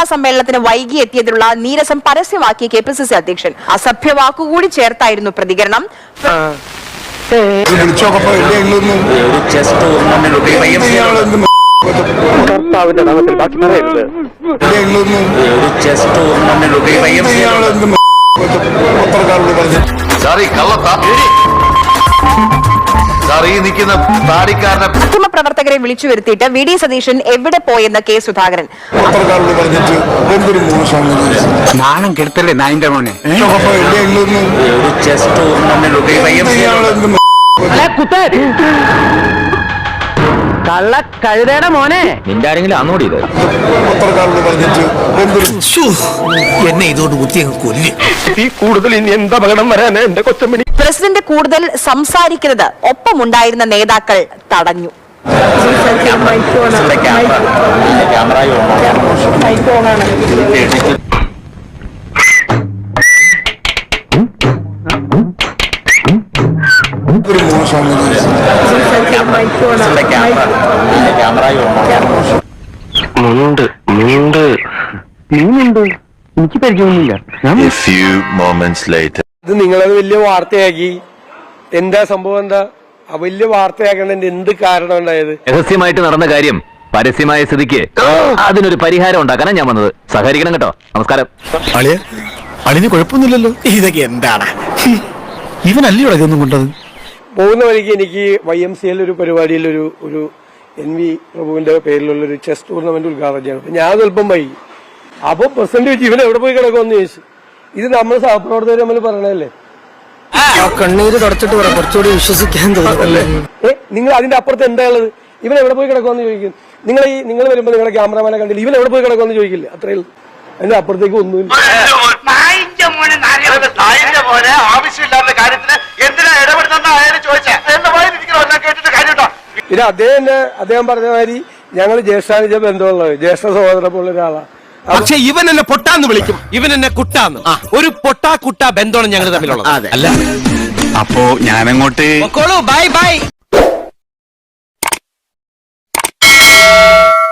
വാർത്താ സമ്മേളനത്തിന് വൈകി എത്തിയതിലുള്ള നീരസം പരസ്യമാക്കിയ കെപിസിസി അധ്യക്ഷൻ. അസഭ്യവാക്കുകൂടി ചേർത്തായിരുന്നു പ്രതികരണം. മാധ്യമപ്രവർത്തകരെ വിളിച്ചു വരുത്തിയിട്ട് വി ഡി സതീശൻ എവിടെ പോയെന്ന് കെ സുധാകരൻ. നാണം കെടുത്തല്ലേ നായിന്റെ മോനെ. കള്ള കഴുതയുടെ മോനെ, നിന്റെ ആരെങ്കിലും ആന്നോടി ഇത്? എന്നെ ഇതോട് ബുദ്ധി കൊല്ലി. ഈ കൂടുതൽ ഇനി എന്താ അപകടം വരാൻ എന്റെ കൊച്ചമ്മണി. പ്രസിഡന്റ് കൂടുതൽ സംസാരിക്കുന്നത് ഒപ്പമുണ്ടായിരുന്ന നേതാക്കൾ തടഞ്ഞു. എനിക്ക് പരിചയമൊന്നുമില്ല. ഇത് നിങ്ങളത് വലിയ വാർത്തയാക്കി. എന്താ സംഭവം? എന്താ വലിയ വാർത്തയാക്കേണ്ട എന്ത് കാരണം ഉണ്ടായത്? രഹസ്യമായിട്ട് നടന്ന കാര്യം പരസ്യമായ സ്ഥിതിക്ക് അതിനൊരു പരിഹാരം ഉണ്ടാക്കാനാണ് ഞാൻ വന്നത്. സഹകരിക്കണം കേട്ടോ. നമസ്കാരം. അളിന് കുഴപ്പമൊന്നുമില്ലല്ലോ. ഇതൊക്കെ എന്താണ്? ഇവനല്ലേ ഇതൊന്നും കൊണ്ടത്? പോകുന്ന വഴിക്ക് എനിക്ക് YMCA ഒരു പരിപാടിയിൽ ഒരു NV പ്രഭുവിന്റെ പേരിലുള്ള ഒരു ചെസ് ടൂർണമെന്റ് ഉദ്ഘാടനം ചെയ്യണം. ഞാൻ സ്വല്പം വൈകി. അപ്പൊ പ്രസിഡന്റ് ചോദിച്ചു ഇവൻ എവിടെ പോയി കിടക്കുമെന്ന് ചോദിച്ചു. ഇത് നമ്മൾ സഹപ്രവർത്തകർ തമ്മിൽ പറയണല്ലേ. കണ്ണീര് തുടച്ചിട്ട് കുറച്ചുകൂടി വിശ്വസിക്കാൻ തോന്നുന്നല്ലേ. നിങ്ങൾ അതിന്റെ അപ്പുറത്ത് എന്താ ഉള്ളത്? ഇവൻ എവിടെ പോയി കിടക്കുമെന്ന് ചോദിക്കും. നിങ്ങൾ വരുമ്പോ നിങ്ങളുടെ ക്യാമറമാനെ കണ്ടില്ല, ഇവൻ എവിടെ പോയി കിടക്കുമെന്ന് ചോദിക്കില്ല. അത്രേ ഉള്ളൂ. അതിന്റെ അപ്പുറത്തേക്ക് ഒന്നുമില്ല. ആവശ്യമില്ലാത്ത കാര്യത്തിന് എന്തിനാ ഇടപെടുന്ന ചോദിച്ചാൽ പിന്നെ അദ്ദേഹം പറഞ്ഞ മാതിരി ഞങ്ങൾ ജ്യേഷ്ഠാനുജ ബന്ധമുള്ളത്, ജ്യേഷ്ഠ സഹോദരം ഉള്ള ഒരാളാണ്. പക്ഷെ ഇവൻ എന്നെ പൊട്ടാന്ന് വിളിക്കും, ഇവൻ എന്നെ കുട്ടാന്ന്. ഒരു പൊട്ടാ കുട്ടാ ബന്ധമാണ് ഞങ്ങൾ തമ്മിലുള്ളത്. അല്ല അപ്പോ ഞാനങ്ങോട്ട് ബൈ ബൈ.